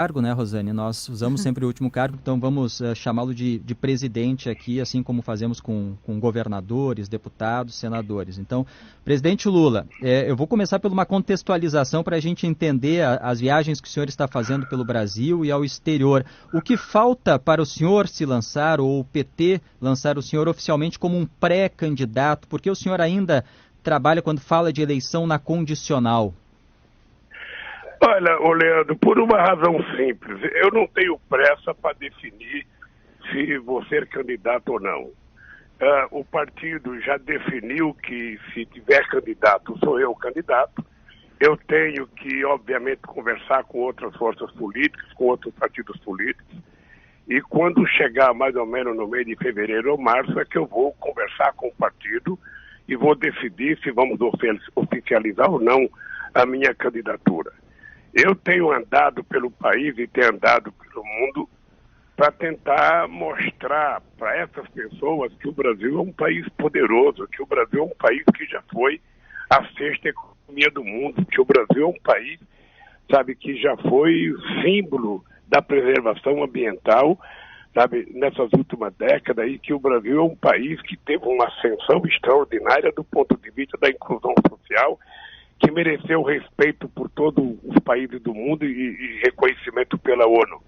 cargo, né, Rosane? Nós usamos sempre o último cargo, então vamos chamá-lo de presidente aqui, assim como fazemos com governadores, deputados, senadores. Então, presidente Lula, eu vou começar por uma contextualização para a gente entender as viagens que o senhor está fazendo pelo Brasil e ao exterior. O que falta para o senhor se lançar, ou o PT lançar o senhor oficialmente como um pré-candidato? Porque o senhor ainda trabalha, quando fala de eleição, na condicional. Olha, Leandro, por uma razão simples, eu não tenho pressa para definir se vou ser candidato ou não. O partido já definiu que se tiver candidato, sou eu o candidato. Eu tenho que, obviamente, conversar com outras forças políticas, com outros partidos políticos. E quando chegar mais ou menos no mês de fevereiro ou março, é que eu vou conversar com o partido e vou decidir se vamos oficializar ou não a minha candidatura. Eu tenho andado pelo país e tenho andado pelo mundo para tentar mostrar para essas pessoas que o Brasil é um país poderoso, que o Brasil é um país que já foi a sexta economia do mundo, que o Brasil é um país, sabe, que já foi símbolo da preservação ambiental, sabe, nessas últimas décadas, e que o Brasil é um país que teve uma ascensão extraordinária do ponto de vista da inclusão social, que mereceu respeito por todos os países do mundo e reconhecimento pela ONU.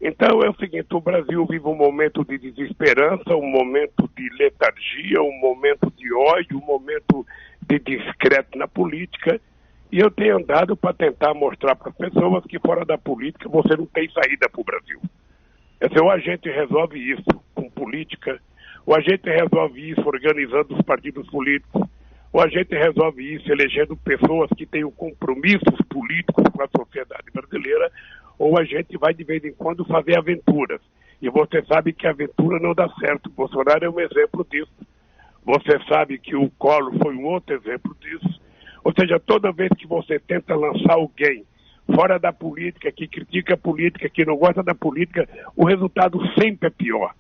Então é o seguinte, o Brasil vive um momento de desesperança, um momento de letargia, um momento de ódio, um momento de descrédito na política, e eu tenho andado para tentar mostrar para as pessoas que fora da política você não tem saída para o Brasil. Ou a gente resolve isso com política, ou a gente resolve isso organizando os partidos políticos, ou a gente resolve isso elegendo pessoas que tenham compromissos políticos com a sociedade brasileira, ou a gente vai de vez em quando fazer aventuras. E você sabe que a aventura não dá certo. Bolsonaro é um exemplo disso. Você sabe que o Collor foi um outro exemplo disso. Ou seja, toda vez que você tenta lançar alguém fora da política, que critica a política, que não gosta da política, o resultado sempre é pior.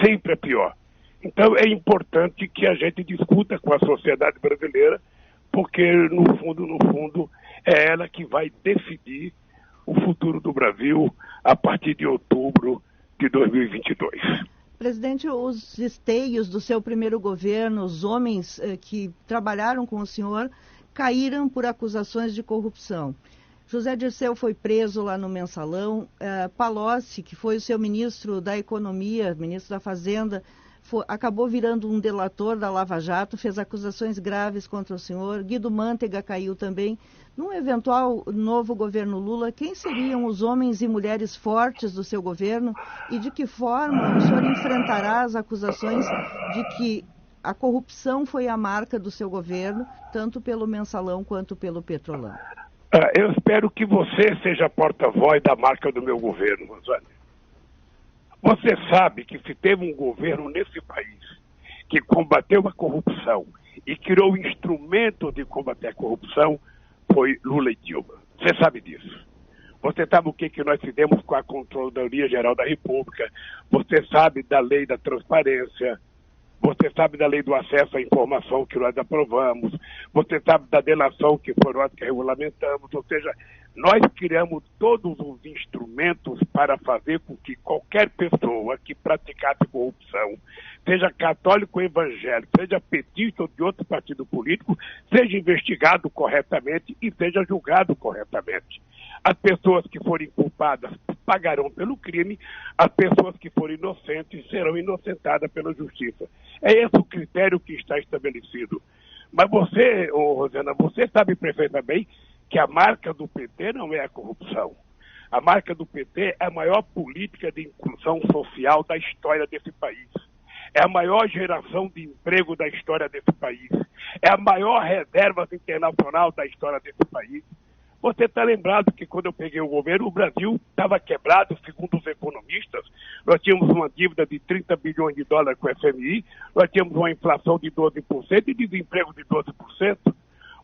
Sempre é pior. Então é importante que a gente discuta com a sociedade brasileira, porque no fundo, é ela que vai decidir o futuro do Brasil a partir de outubro de 2022. Presidente, os esteios do seu primeiro governo, os homens que trabalharam com o senhor, caíram por acusações de corrupção. José Dirceu foi preso lá no Mensalão. Palocci, que foi o seu ministro da Economia, ministro da Fazenda, acabou virando um delator da Lava Jato, fez acusações graves contra o senhor. Guido Mantega caiu também. Num eventual novo governo Lula, quem seriam os homens e mulheres fortes do seu governo e de que forma o senhor enfrentará as acusações de que a corrupção foi a marca do seu governo, tanto pelo Mensalão quanto pelo Petrolão? Eu espero que você seja porta-voz da marca do meu governo, Rosane. Você sabe que se teve um governo nesse país que combateu a corrupção e criou instrumentos de combater a corrupção, foi Lula e Dilma. Você sabe disso. Você sabe o que nós fizemos com a Controladoria Geral da República. Você sabe da lei da transparência. Você sabe da lei do acesso à informação que nós aprovamos. Você sabe da delação que foi nós que regulamentamos. Ou seja, nós criamos todos os instrumentos para fazer com que qualquer pessoa que praticasse corrupção, seja católico ou evangélico, seja petista ou de outro partido político, seja investigado corretamente e seja julgado corretamente. As pessoas que forem culpadas pagarão pelo crime, as pessoas que forem inocentes serão inocentadas pela justiça. É esse o critério que está estabelecido. Mas você, Rosana, você sabe perfeitamente que a marca do PT não é a corrupção. A marca do PT é a maior política de inclusão social da história desse país. É a maior geração de emprego da história desse país. É a maior reserva internacional da história desse país. Você está lembrado que quando eu peguei o governo, o Brasil estava quebrado, segundo os economistas. Nós tínhamos uma dívida de 30 bilhões de dólares com o FMI, nós tínhamos uma inflação de 12% e desemprego de 12%.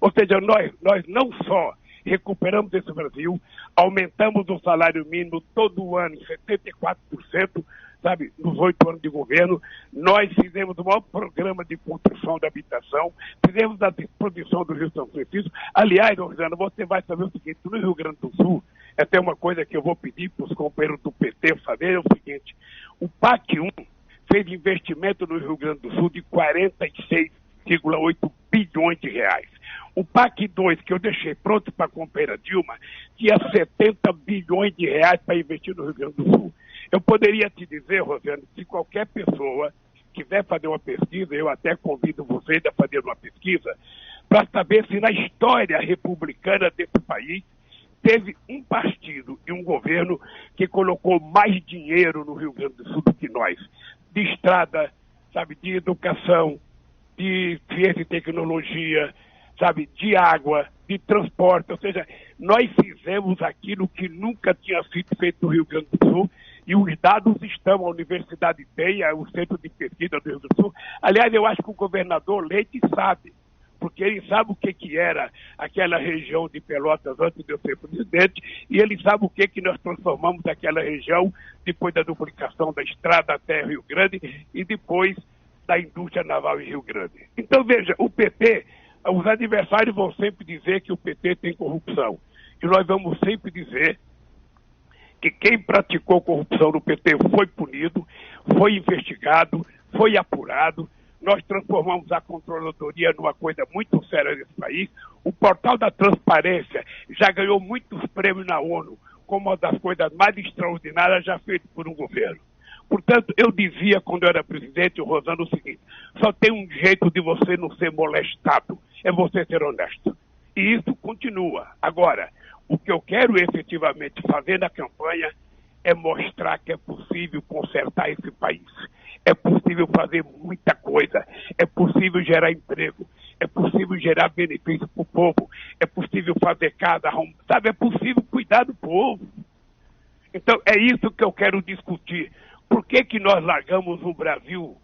Ou seja, nós não só recuperamos esse Brasil, aumentamos o salário mínimo todo ano em 74%, sabe, nos 8 anos de governo, nós fizemos o maior programa de construção de habitação, fizemos a disposição do Rio São Francisco. Aliás, Rosana, você vai saber o seguinte, no Rio Grande do Sul Essa é uma coisa que eu vou pedir para os companheiros do PT saber, é o seguinte: o PAC 1 fez investimento no Rio Grande do Sul de 46,8 bilhões de reais. O PAC 2, que eu deixei pronto para a companheira Dilma, tinha 70 bilhões de reais para investir no Rio Grande do Sul. Eu poderia te dizer, Rosiane, se qualquer pessoa quiser fazer uma pesquisa, eu até convido vocês a fazer uma pesquisa, para saber se na história republicana desse país teve um partido e um governo que colocou mais dinheiro no Rio Grande do Sul do que nós. De estrada, sabe, de educação, de ciência e tecnologia, sabe, de água, de transporte. Ou seja, nós fizemos aquilo que nunca tinha sido feito no Rio Grande do Sul, e os dados estão, a Universidade tem, o Centro de Pesquisa do Rio Grande do Sul. Aliás, eu acho que o governador Leite sabe, porque ele sabe o que era aquela região de Pelotas antes de eu ser presidente, e ele sabe o que nós transformamos aquela região depois da duplicação da estrada até Rio Grande e depois da indústria naval em Rio Grande. Então, veja, o PT, os adversários vão sempre dizer que o PT tem corrupção. E nós vamos sempre dizer que quem praticou corrupção no PT foi punido, foi investigado, foi apurado. Nós transformamos a controladoria numa coisa muito séria nesse país. O portal da transparência já ganhou muitos prêmios na ONU, como uma das coisas mais extraordinárias já feitas por um governo. Portanto, eu dizia quando eu era presidente, Rosana, o seguinte: só tem um jeito de você não ser molestado, é você ser honesto. E isso continua. Agora, o que eu quero efetivamente fazer na campanha é mostrar que é possível consertar esse país. É possível fazer muita coisa. É possível gerar emprego. É possível gerar benefício para o povo. É possível fazer casa, sabe? É possível cuidar do povo. Então, é isso que eu quero discutir. Por que nós largamos o Brasil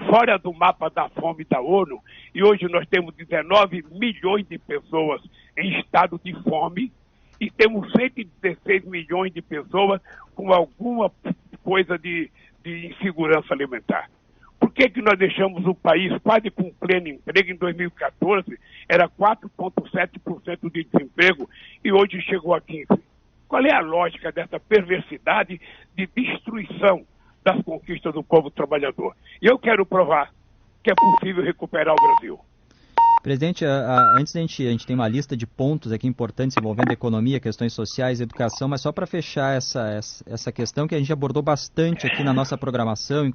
fora do mapa da fome da ONU e hoje nós temos 19 milhões de pessoas em estado de fome e temos 116 milhões de pessoas com alguma coisa de insegurança alimentar? Por que nós deixamos o país quase com pleno emprego? Em 2014 era 4,7% de desemprego e hoje chegou a 15%. Qual é a lógica dessa perversidade de destruição das conquistas do povo trabalhador? E eu quero provar que é possível recuperar o Brasil. Presidente, antes a gente tem uma lista de pontos aqui importantes envolvendo economia, questões sociais, educação, mas só para fechar essa questão que a gente abordou bastante aqui na nossa programação,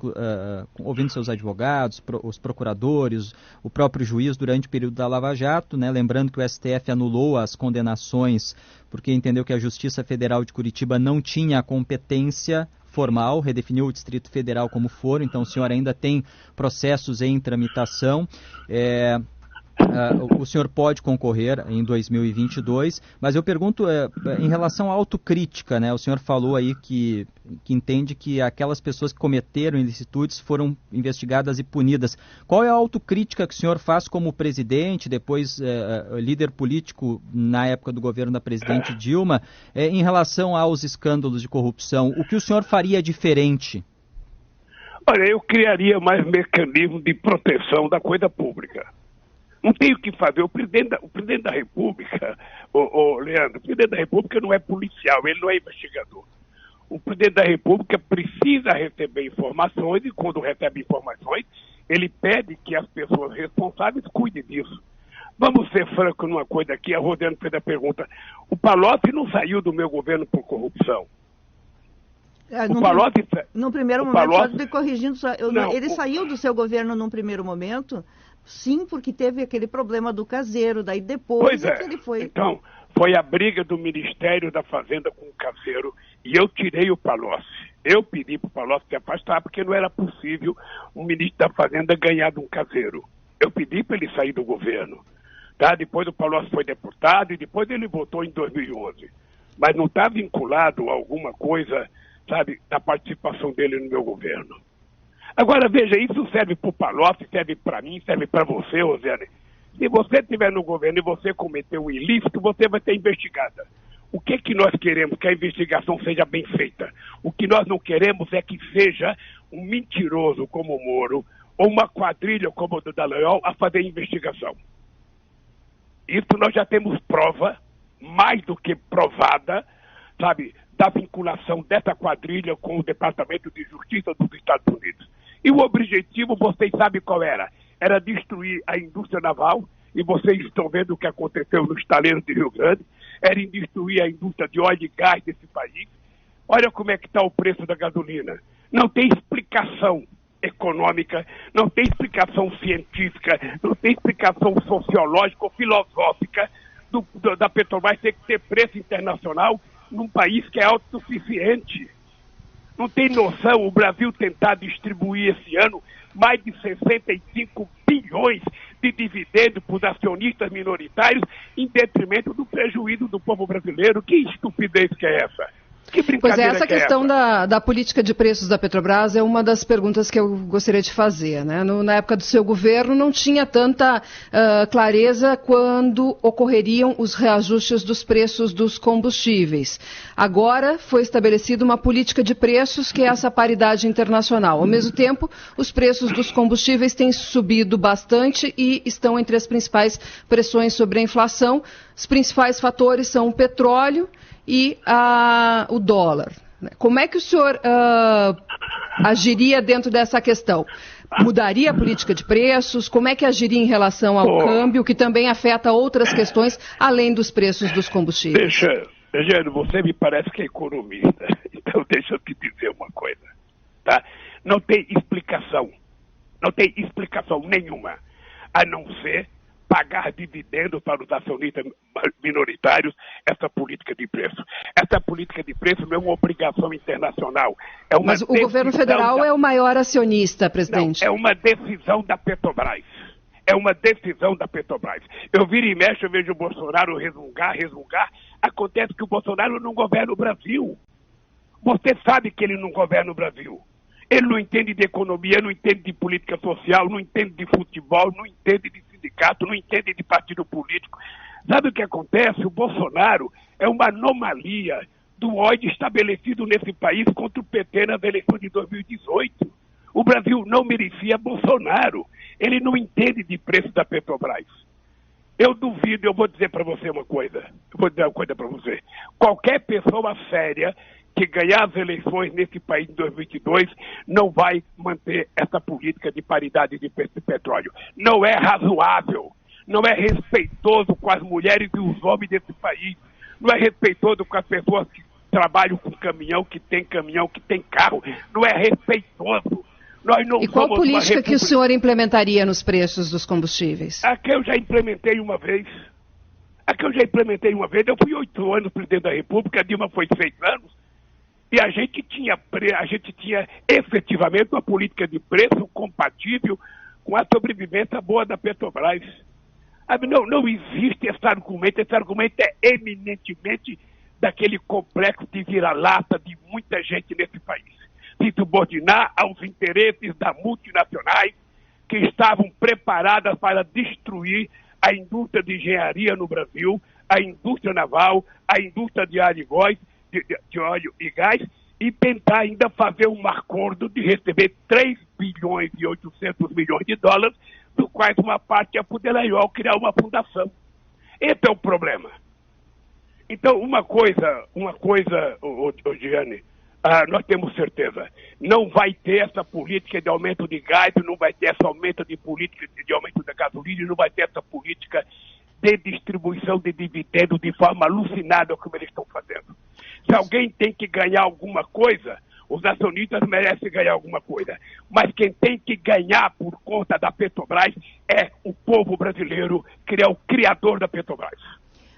ouvindo seus advogados, os procuradores, o próprio juiz durante o período da Lava Jato, né? Lembrando que o STF anulou as condenações porque entendeu que a Justiça Federal de Curitiba não tinha a competência formal, redefiniu o Distrito Federal como foro, então o senhor ainda tem processos em tramitação. O senhor pode concorrer em 2022, mas eu pergunto em relação à autocrítica, né? O senhor falou aí que entende que aquelas pessoas que cometeram ilicitudes foram investigadas e punidas. Qual é a autocrítica que o senhor faz como presidente, depois líder político na época do governo da presidente Dilma, em relação aos escândalos de corrupção? O que o senhor faria diferente? Olha, eu criaria mais mecanismos de proteção da coisa pública. Não tem o que fazer. O presidente da República, Leandro, o presidente da República não é policial, ele não é investigador. O presidente da República precisa receber informações e quando recebe informações, ele pede que as pessoas responsáveis cuidem disso. Vamos ser francos numa coisa aqui, a Rosiane fez a pergunta. O Palocci não saiu do meu governo por corrupção. No primeiro momento, só te corrigindo, ele saiu do seu governo num primeiro momento, sim, porque teve aquele problema do caseiro, daí depois que ele foi... Então, foi a briga do Ministério da Fazenda com o caseiro e eu tirei o Palocci. Eu pedi para o Palocci se afastar porque não era possível um ministro da Fazenda ganhar de um caseiro. Eu pedi para ele sair do governo. Tá? Depois o Palocci foi deputado e depois ele votou em 2011. Mas não está vinculado a alguma coisa, sabe, da participação dele no meu governo. Agora, veja, isso serve para o Palocci, serve para mim, serve para você, Rosiane. Se você estiver no governo e você cometeu um ilícito, você vai ser investigada. O que nós queremos? Que a investigação seja bem feita. O que nós não queremos é que seja um mentiroso como o Moro ou uma quadrilha como o do Dallagnol a fazer investigação. Isso nós já temos prova, mais do que provada, sabe, da vinculação dessa quadrilha com o Departamento de Justiça dos Estados Unidos. E o objetivo, vocês sabem qual era? Era destruir a indústria naval, e vocês estão vendo o que aconteceu no estaleiro de Rio Grande, era destruir a indústria de óleo e gás desse país. Olha como é que está o preço da gasolina. Não tem explicação econômica, não tem explicação científica, não tem explicação sociológica ou filosófica da Petrobras ter que ter preço internacional num país que é autossuficiente. Não tem noção o Brasil tentar distribuir esse ano mais de 65 bilhões de dividendos para os acionistas minoritários em detrimento do prejuízo do povo brasileiro. Que estupidez que é essa? Que Pois é, brincadeira essa que é questão essa? da política de preços da Petrobras é uma das perguntas que eu gostaria de fazer, né? Na época do seu governo não tinha tanta clareza quando ocorreriam os reajustes dos preços dos combustíveis. Agora foi estabelecida uma política de preços que é essa paridade internacional. Ao mesmo tempo, os preços dos combustíveis têm subido bastante e estão entre as principais pressões sobre a inflação. Os principais fatores são o petróleo e o dólar. Como é que o senhor agiria dentro dessa questão? Mudaria a política de preços? Como é que agiria em relação ao câmbio, que também afeta outras questões, além dos preços dos combustíveis? Eugênio, você me parece que é economista, então deixa eu te dizer uma coisa, tá? Não tem explicação nenhuma, a não ser pagar dividendos para os acionistas minoritários, essa política de preço. Essa política de preço não é uma obrigação internacional. Mas o governo federal é o maior acionista, presidente. Não, é uma decisão da Petrobras. É uma decisão da Petrobras. Eu viro e mexo, eu vejo o Bolsonaro resmungar. Acontece que o Bolsonaro não governa o Brasil. Você sabe que ele não governa o Brasil. Ele não entende de economia, não entende de política social, não entende de futebol, não entende de sindicato, não entende de partido político. Sabe o que acontece? O Bolsonaro é uma anomalia do ódio estabelecido nesse país contra o PT nas eleições de 2018. O Brasil não merecia Bolsonaro. Ele não entende de preço da Petrobras. Eu duvido, eu vou dizer para você uma coisa. Qualquer pessoa séria que ganhar as eleições nesse país em 2022 não vai manter essa política de paridade de preço de petróleo. Não é razoável, não é respeitoso com as mulheres e os homens desse país, não é respeitoso com as pessoas que trabalham com caminhão, que tem carro, não é respeitoso. Nós não E qual política que o senhor implementaria nos preços dos combustíveis? A que eu já implementei uma vez. Eu fui 8 anos presidente da República, a Dilma foi 6 anos. E a gente tinha efetivamente uma política de preço compatível com a sobrevivência boa da Petrobras. Não existe esse argumento é eminentemente daquele complexo de vira-lata de muita gente nesse país. Se subordinar aos interesses das multinacionais que estavam preparadas para destruir a indústria de engenharia no Brasil, a indústria naval, a indústria de óleo e gás, e tentar ainda fazer um acordo de receber 3 bilhões e 800 milhões de dólares, do quais uma parte ia poder criar uma fundação. Esse é o problema. Então, uma coisa, Giane, nós temos certeza, não vai ter essa política de aumento de gás, não vai ter essa aumento de política de aumento da gasolina, não vai ter essa política de distribuição de dividendos de forma alucinada como eles estão fazendo. Se alguém tem que ganhar alguma coisa, os acionistas merecem ganhar alguma coisa. Mas quem tem que ganhar por conta da Petrobras é o povo brasileiro, que é o criador da Petrobras.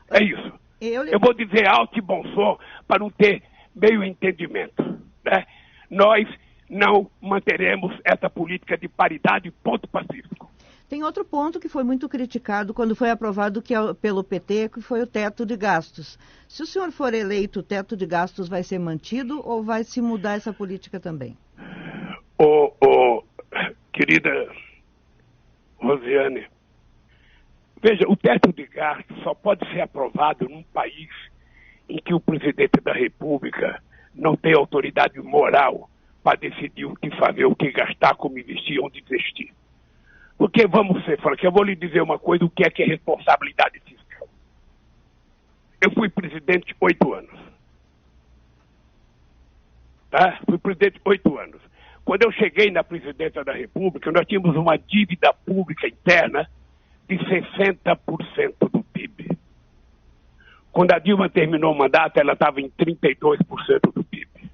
É isso. Eu vou dizer alto e bom som para não ter meio entendimento, né? Nós não manteremos essa política de paridade, ponto pacífico. Tem outro ponto que foi muito criticado quando foi aprovado pelo PT, que foi o teto de gastos. Se o senhor for eleito, o teto de gastos vai ser mantido ou vai se mudar essa política também? Querida Rosiane, veja, o teto de gastos só pode ser aprovado num país em que o presidente da República não tem autoridade moral para decidir o que fazer, o que gastar, como investir, onde investir. Porque, vamos ser francos, eu vou lhe dizer uma coisa, o que é responsabilidade fiscal. Eu fui presidente 8 anos. tá? Fui presidente 8 anos. Quando eu cheguei na presidência da República, nós tínhamos uma dívida pública interna de 60% do PIB. Quando a Dilma terminou o mandato, ela estava em 32% do PIB.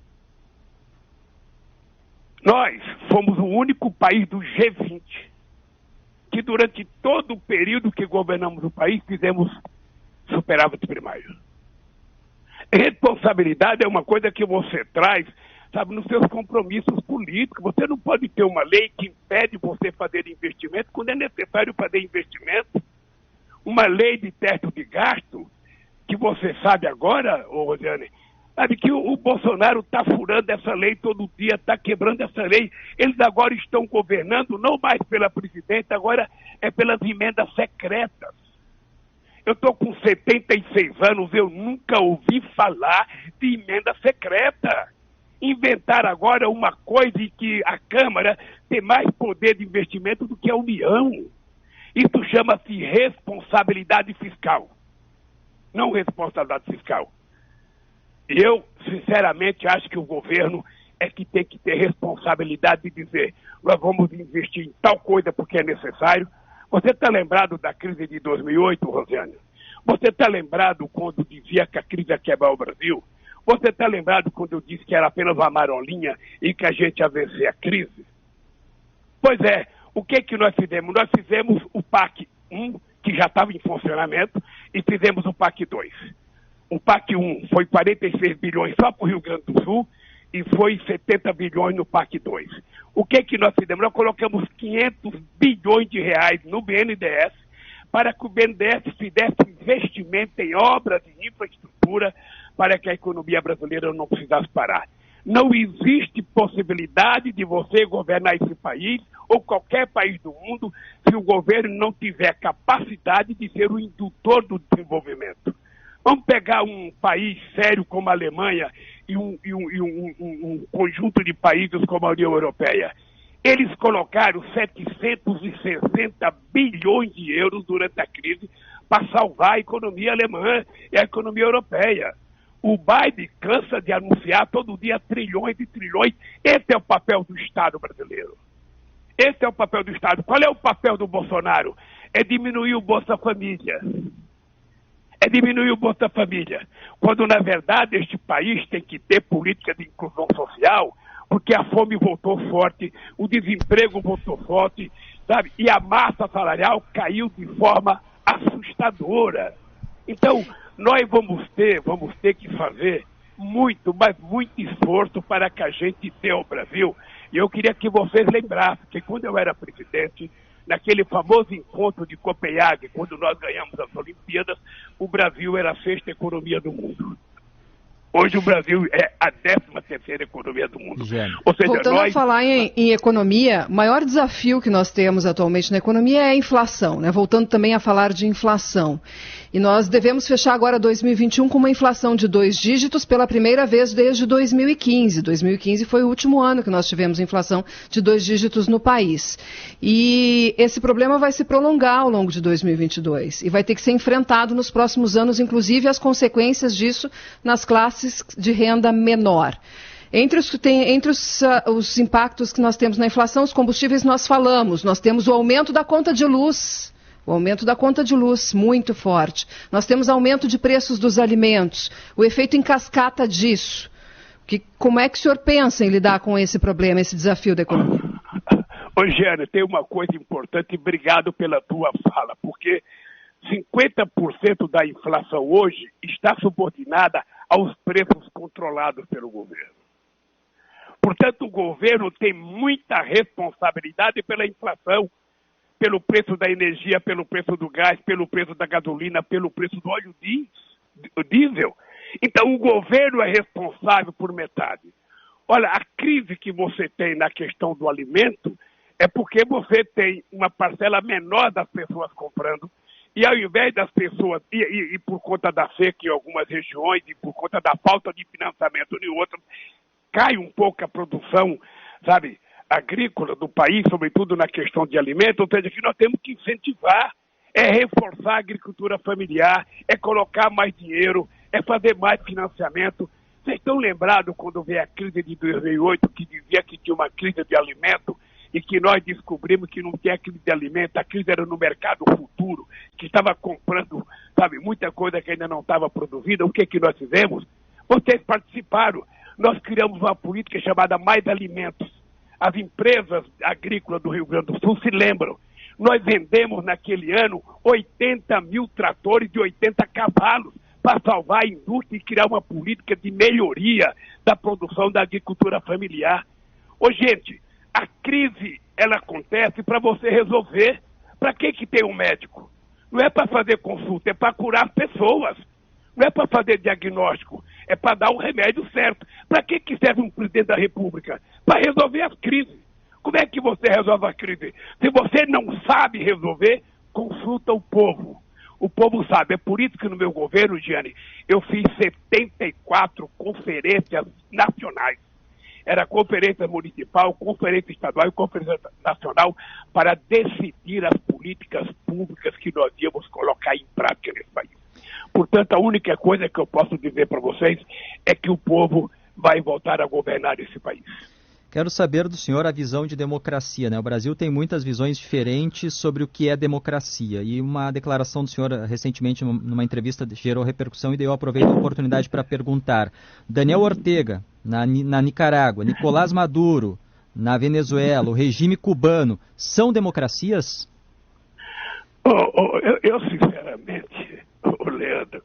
Nós fomos o único país do G20 que durante todo o período que governamos o país fizemos superávit primário. Responsabilidade é uma coisa que você traz, sabe, nos seus compromissos políticos. Você não pode ter uma lei que impede você fazer investimento quando é necessário fazer investimento. Uma lei de teto de gasto, que você sabe agora, Rosiane, sabe que o Bolsonaro está furando essa lei todo dia, está quebrando essa lei. Eles agora estão governando não mais pela presidência, agora é pelas emendas secretas. Eu estou com 76 anos, eu nunca ouvi falar de emenda secreta. Inventar agora uma coisa em que a Câmara tem mais poder de investimento do que a União. Isso chama-se responsabilidade fiscal, não responsabilidade fiscal. E eu, sinceramente, acho que o governo é que tem que ter responsabilidade de dizer: nós vamos investir em tal coisa porque é necessário. Você está lembrado da crise de 2008, Rosiane? Você está lembrado quando dizia que a crise ia quebrar o Brasil? Você está lembrado quando eu disse que era apenas uma marolinha e que a gente ia vencer a crise? Pois é, o que nós fizemos? Nós fizemos o PAC 1, que já estava em funcionamento, e fizemos o PAC 2. O PAC 1 foi 46 bilhões só para o Rio Grande do Sul e foi 70 bilhões no PAC 2. O que nós fizemos? Nós colocamos 500 bilhões de reais no BNDES para que o BNDES fizesse investimento em obras de infraestrutura para que a economia brasileira não precisasse parar. Não existe possibilidade de você governar esse país ou qualquer país do mundo se o governo não tiver capacidade de ser o indutor do desenvolvimento. Vamos pegar um país sério como a Alemanha e um conjunto de países como a União Europeia. Eles colocaram 760 bilhões de euros durante a crise para salvar a economia alemã e a economia europeia. O Biden cansa de anunciar todo dia trilhões e trilhões. Esse é o papel do Estado brasileiro. Esse é o papel do Estado. Qual é o papel do Bolsonaro? É diminuir o Bolsa Família. É diminuir o Bolsa Família, quando na verdade este país tem que ter política de inclusão social, porque a fome voltou forte, o desemprego voltou forte, sabe? E a massa salarial caiu de forma assustadora. Então, nós vamos ter que fazer muito, mas muito esforço para que a gente tenha o Brasil. E eu queria que vocês lembrassem que quando eu era presidente, naquele famoso encontro de Copenhague, quando nós ganhamos as Olimpíadas, o Brasil era a 6ª economia do mundo. Hoje o Brasil é a 13ª economia do mundo. Ou seja, voltando a falar em economia, o maior desafio que nós temos atualmente na economia é a inflação, né? Voltando também a falar de inflação. E nós devemos fechar agora 2021 com uma inflação de 2 dígitos pela primeira vez desde 2015. 2015 foi o último ano que nós tivemos inflação de 2 dígitos no país. E esse problema vai se prolongar ao longo de 2022 e vai ter que ser enfrentado nos próximos anos, inclusive as consequências disso nas classes de renda menor. Entre os impactos que nós temos na inflação, os combustíveis nós falamos, nós temos o aumento da conta de luz, muito forte. Nós temos aumento de preços dos alimentos, o efeito em cascata disso. Como é que o senhor pensa em lidar com esse problema, esse desafio da economia? Ô, Giane, tem uma coisa importante, e obrigado pela tua fala, porque 50% da inflação hoje está subordinada aos preços controlados pelo governo. Portanto, o governo tem muita responsabilidade pela inflação, pelo preço da energia, pelo preço do gás, pelo preço da gasolina, pelo preço do óleo diesel. Então, o governo é responsável por metade. Olha, a crise que você tem na questão do alimento é porque você tem uma parcela menor das pessoas comprando. E ao invés das pessoas, e por conta da seca em algumas regiões, e por conta da falta de financiamento em outras, cai um pouco a produção, sabe, agrícola do país, sobretudo na questão de alimentos. Ou seja, que nós temos que incentivar, é reforçar a agricultura familiar, é colocar mais dinheiro, é fazer mais financiamento. Vocês estão lembrados quando veio a crise de 2008, que dizia que tinha uma crise de alimento e que nós descobrimos que não tinha crise de alimento, a crise era no mercado futuro, que estava comprando, sabe, muita coisa que ainda não estava produzida. O que nós fizemos? Vocês participaram. Nós criamos uma política chamada Mais Alimentos. As empresas agrícolas do Rio Grande do Sul se lembram. Nós vendemos naquele ano 80 mil tratores de 80 cavalos para salvar a indústria e criar uma política de melhoria da produção da agricultura familiar. Ô, gente, a crise, ela acontece para você resolver. Para que tem um médico? Não é para fazer consulta, é para curar as pessoas. Não é para fazer diagnóstico, é para dar o remédio certo. Para que serve um presidente da República? Para resolver as crises. Como é que você resolve a crise? Se você não sabe resolver, consulta o povo. O povo sabe. É por isso que no meu governo, Giane, eu fiz 74 conferências nacionais. Era conferência municipal, conferência estadual e conferência nacional para decidir as políticas públicas que nós íamos colocar em prática nesse país. Portanto, a única coisa que eu posso dizer para vocês é que o povo vai voltar a governar esse país. Quero saber do senhor a visão de democracia, né? O Brasil tem muitas visões diferentes sobre o que é democracia. E uma declaração do senhor recentemente numa entrevista gerou repercussão e daí eu aproveito a oportunidade para perguntar. Daniel Ortega, na Nicarágua, Nicolás Maduro, na Venezuela, o regime cubano, são democracias? Eu sinceramente, Leandro,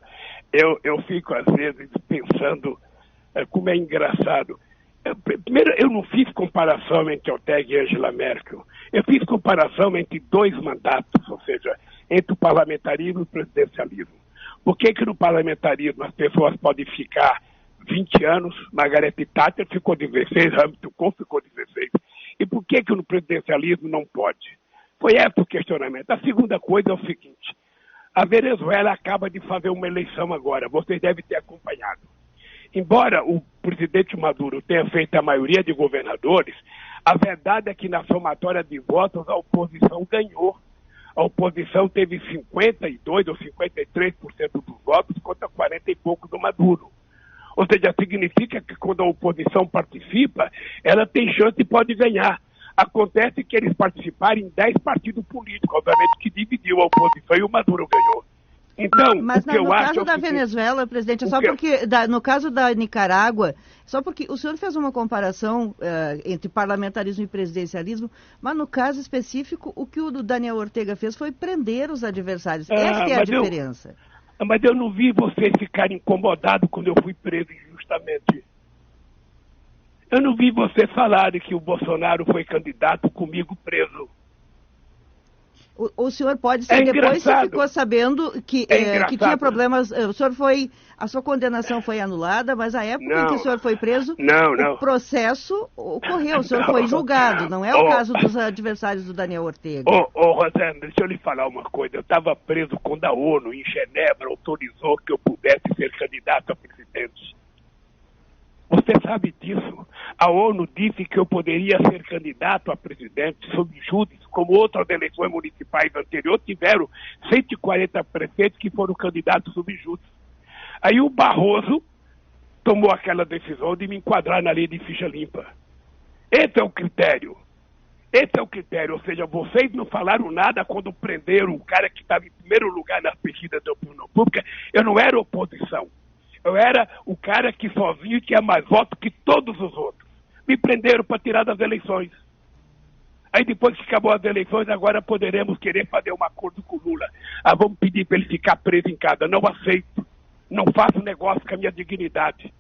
eu fico às vezes pensando como é engraçado. Primeiro, eu não fiz comparação entre Ortega e Angela Merkel. Eu fiz comparação entre dois mandatos, ou seja, entre o parlamentarismo e o presidencialismo. Por que no parlamentarismo as pessoas podem ficar 20 anos, Margaret Thatcher ficou 16, Hamilton Kohl ficou 16. E por que no presidencialismo não pode? Foi esse o questionamento. A segunda coisa é o seguinte, a Venezuela acaba de fazer uma eleição agora, vocês devem ter acompanhado. Embora o presidente Maduro tenha feito a maioria de governadores, a verdade é que na somatória de votos a oposição ganhou. A oposição teve 52% ou 53% dos votos contra 40 e pouco do Maduro. Ou seja, significa que quando a oposição participa, ela tem chance e pode ganhar. Acontece que eles participaram em 10 partidos políticos, obviamente que dividiu a oposição e o Maduro ganhou. Então, mas no caso da Venezuela, presidente, é só porque, no caso da Nicarágua, só porque o senhor fez uma comparação entre parlamentarismo e presidencialismo, mas no caso específico, o que o Daniel Ortega fez foi prender os adversários. Essa é a diferença. Mas eu não vi vocês ficarem incomodados quando eu fui preso injustamente. Eu não vi vocês falarem que o Bolsonaro foi candidato comigo preso. O senhor pode ser, depois que ficou sabendo que tinha problemas, a sua condenação foi anulada, mas a época em que o senhor foi preso, o processo ocorreu, o senhor foi julgado, não é o caso dos adversários do Daniel Ortega. Rosana, deixa eu lhe falar uma coisa, eu estava preso quando a ONU em Genebra autorizou que eu pudesse ser candidato a presidente. Você sabe disso? A ONU disse que eu poderia ser candidato a presidente sob júdice, como outras eleições municipais anteriores tiveram 140 prefeitos que foram candidatos sob júdice. Aí o Barroso tomou aquela decisão de me enquadrar na lei de ficha limpa. Esse é o critério. Esse é o critério, ou seja, vocês não falaram nada quando prenderam o cara que estava em primeiro lugar nas pesquisas da opinião pública. Eu não era oposição. Eu era o cara que sozinho tinha mais votos que todos os outros. Me prenderam para tirar das eleições. Aí depois que acabou as eleições, agora poderemos querer fazer um acordo com o Lula. Vamos pedir para ele ficar preso em casa. Não aceito. Não faço negócio com a minha dignidade.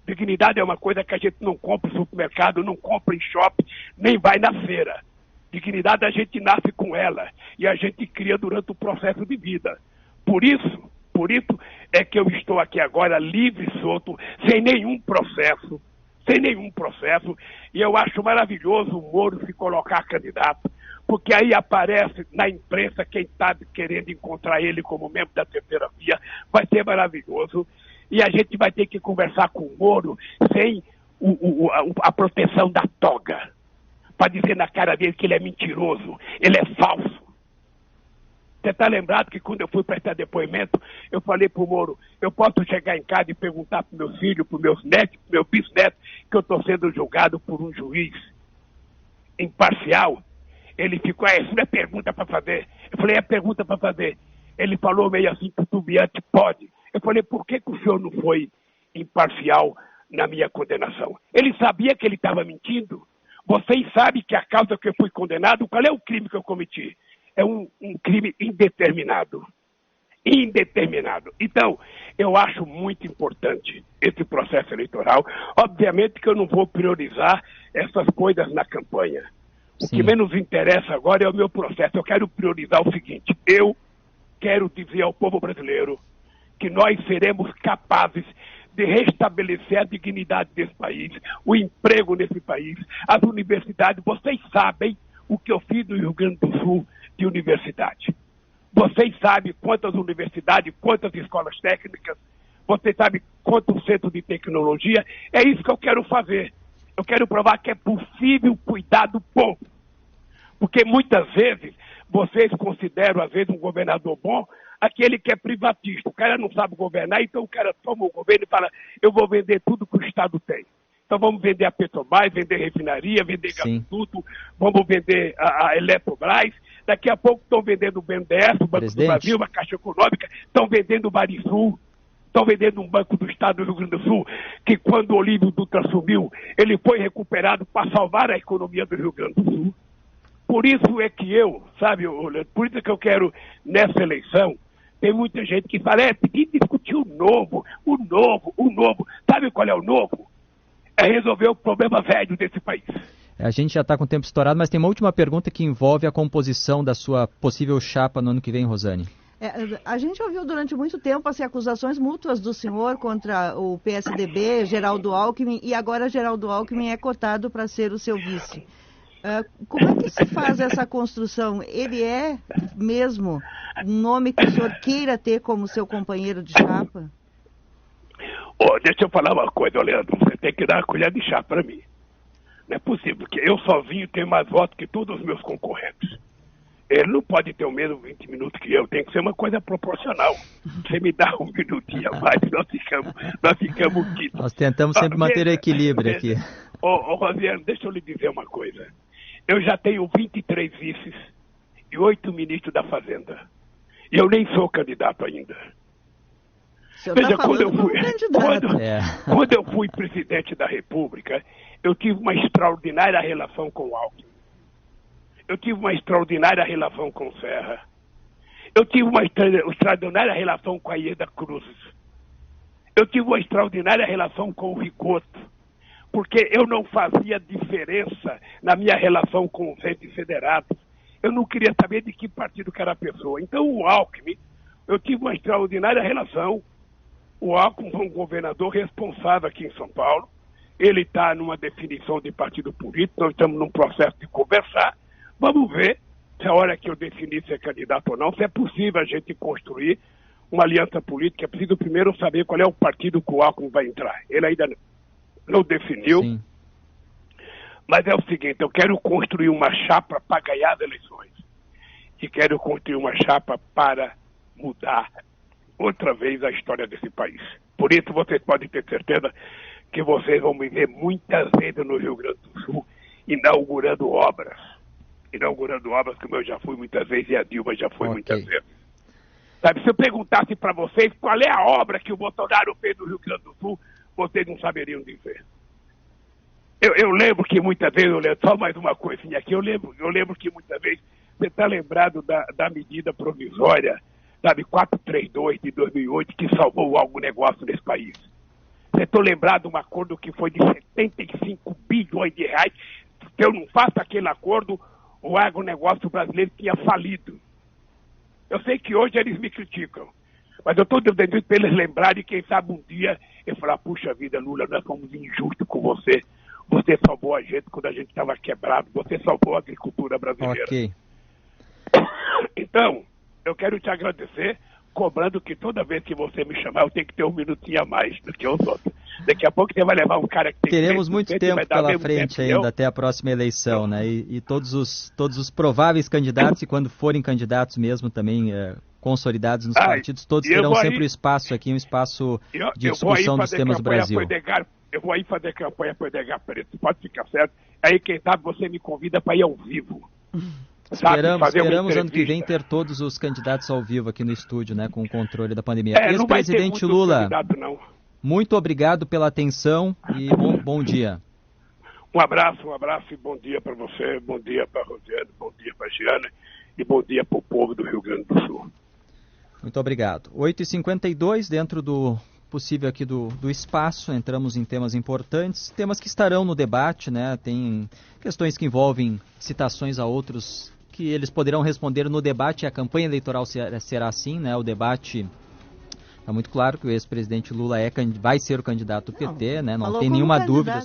Dignidade é uma coisa que a gente não compra em supermercado, não compra em shopping, nem vai na feira. Dignidade a gente nasce com ela e a gente cria durante o processo de vida. Por isso é que eu estou aqui agora livre e solto, sem nenhum processo, e eu acho maravilhoso o Moro se colocar candidato, porque aí aparece na imprensa quem está querendo encontrar ele como membro da terceira via, vai ser maravilhoso, e a gente vai ter que conversar com o Moro sem a proteção da toga, para dizer na cara dele que ele é mentiroso, ele é falso. Você está lembrado que quando eu fui prestar depoimento, eu falei para o Moro, eu posso chegar em casa e perguntar para meus filhos, para meus netos, para meus bisnetos, que eu estou sendo julgado por um juiz imparcial? Ele ficou, isso não é pergunta para fazer. Eu falei, é pergunta para fazer. Ele falou meio assim, titubeante, pode. Eu falei, por que o senhor não foi imparcial na minha condenação? Ele sabia que ele estava mentindo. Vocês sabem que a causa que eu fui condenado, qual é o crime que eu cometi? É um crime indeterminado. Indeterminado. Então, eu acho muito importante esse processo eleitoral. Obviamente que eu não vou priorizar essas coisas na campanha. O que menos interessa agora é o meu processo. Eu quero priorizar o seguinte: eu quero dizer ao povo brasileiro que nós seremos capazes de restabelecer a dignidade desse país, o emprego nesse país, as universidades. Vocês sabem o que eu fiz no Rio Grande do Sul de universidade. Vocês sabem quantas universidades, quantas escolas técnicas, vocês sabem quantos centros de tecnologia. É isso que eu quero fazer. Eu quero provar que é possível cuidar do povo. Porque muitas vezes vocês consideram, às vezes, um governador bom aquele que é privatista. O cara não sabe governar, então o cara toma o governo e fala, eu vou vender tudo que o Estado tem. Então vamos vender a Petrobras, vender refinaria, vender gasoduto, vamos vender a Eletrobras. Daqui a pouco estão vendendo o BNDES, o Banco do Brasil, a Caixa Econômica, estão vendendo o Banrisul, estão vendendo um banco do Estado do Rio Grande do Sul, que quando o Olívio Dutra subiu, ele foi recuperado para salvar a economia do Rio Grande do Sul. Por isso é que eu, sabe, por isso é que eu quero, nessa eleição, tem muita gente que fala, tem que discutir o novo. Sabe qual é o novo? É resolver o problema velho desse país. A gente já está com o tempo estourado, mas tem uma última pergunta que envolve a composição da sua possível chapa no ano que vem, Rosane. A gente ouviu durante muito tempo as acusações mútuas do senhor contra o PSDB, Geraldo Alckmin, e agora Geraldo Alckmin é cotado para ser o seu vice. Como é que se faz essa construção? Ele é mesmo um nome que o senhor queira ter como seu companheiro de chapa? Deixa eu falar uma coisa, Leandro. Você tem que dar uma colher de chá para mim. Não é possível, porque eu sozinho tenho mais votos que todos os meus concorrentes. Ele não pode ter o mesmo 20 minutos que eu. Tem que ser uma coisa proporcional. Você me dá um minutinho a mais, nós ficamos quitos. Nós tentamos sempre manter o equilíbrio aqui. Rosiane, deixa eu lhe dizer uma coisa. Eu já tenho 23 vices e 8 ministros da Fazenda. E eu nem sou candidato ainda. Veja, quando eu fui presidente da República, eu tive uma extraordinária relação com o Alckmin. Eu tive uma extraordinária relação com o Serra. Eu tive uma extraordinária relação com a Ieda Cruz. Eu tive uma extraordinária relação com o Rigoto. Porque eu não fazia diferença na minha relação com os entes federados. Eu não queria saber de que partido que era a pessoa. Então o Alckmin, eu tive uma extraordinária relação. O Alckmin é um governador responsável aqui em São Paulo. Ele está numa definição de partido político, nós estamos num processo de conversar. Vamos ver se a hora que eu definir ser candidato ou não, se é possível a gente construir uma aliança política. É preciso primeiro saber qual é o partido que o Alckmin vai entrar. Ele ainda não definiu. Sim. Mas é o seguinte, eu quero construir uma chapa para ganhar as eleições. E quero construir uma chapa para mudar outra vez a história desse país. Por isso vocês podem ter certeza que vocês vão me ver muitas vezes no Rio Grande do Sul inaugurando obras. Como eu já fui muitas vezes e a Dilma já foi muitas vezes. Sabe, se eu perguntasse para vocês qual é a obra que o Bolsonaro fez no Rio Grande do Sul, vocês não saberiam dizer. Eu lembro que muitas vezes, só mais uma coisinha aqui, eu lembro que muitas vezes, você está lembrado da medida provisória, sabe, 432 de 2008, que salvou o agronegócio nesse país. Você está lembrado de um acordo que foi de 75 bilhões de reais. Se eu não faço aquele acordo, o agronegócio brasileiro tinha falido. Eu sei que hoje eles me criticam, mas eu estou dizendo isso para eles lembrarem, quem sabe um dia eu falar, puxa vida, Lula, nós fomos injustos com você. Você salvou a gente quando a gente estava quebrado. Você salvou a agricultura brasileira. Ok. Então, eu quero te agradecer, cobrando que toda vez que você me chamar, eu tenho que ter um minutinho a mais do que os outros. Daqui a pouco você vai levar um cara que tem... Teremos muito tempo pela frente ainda, até a próxima eleição, né? E todos os prováveis candidatos, e quando forem candidatos mesmo também consolidados nos partidos, todos terão sempre o espaço aqui, um espaço de discussão dos temas do Brasil. Eu vou aí fazer campanha para o Edgar Preto, pode ficar certo. Aí, quem sabe, você me convida para ir ao vivo. Esperamos ano que vem ter todos os candidatos ao vivo aqui no estúdio, né, com o controle da pandemia. Ex-presidente Lula, muito obrigado pela atenção e bom dia. Um abraço e bom dia para você, bom dia para a Rosiane, bom dia para a Giana e bom dia para o povo do Rio Grande do Sul. Muito obrigado. 8h52, dentro do possível aqui do espaço, entramos em temas importantes, temas que estarão no debate, né? Tem questões que envolvem citações a outros que eles poderão responder no debate. A campanha eleitoral será assim, né? O debate, está muito claro que o ex-presidente Lula vai ser o candidato do PT, né? Não tem nenhuma dúvida.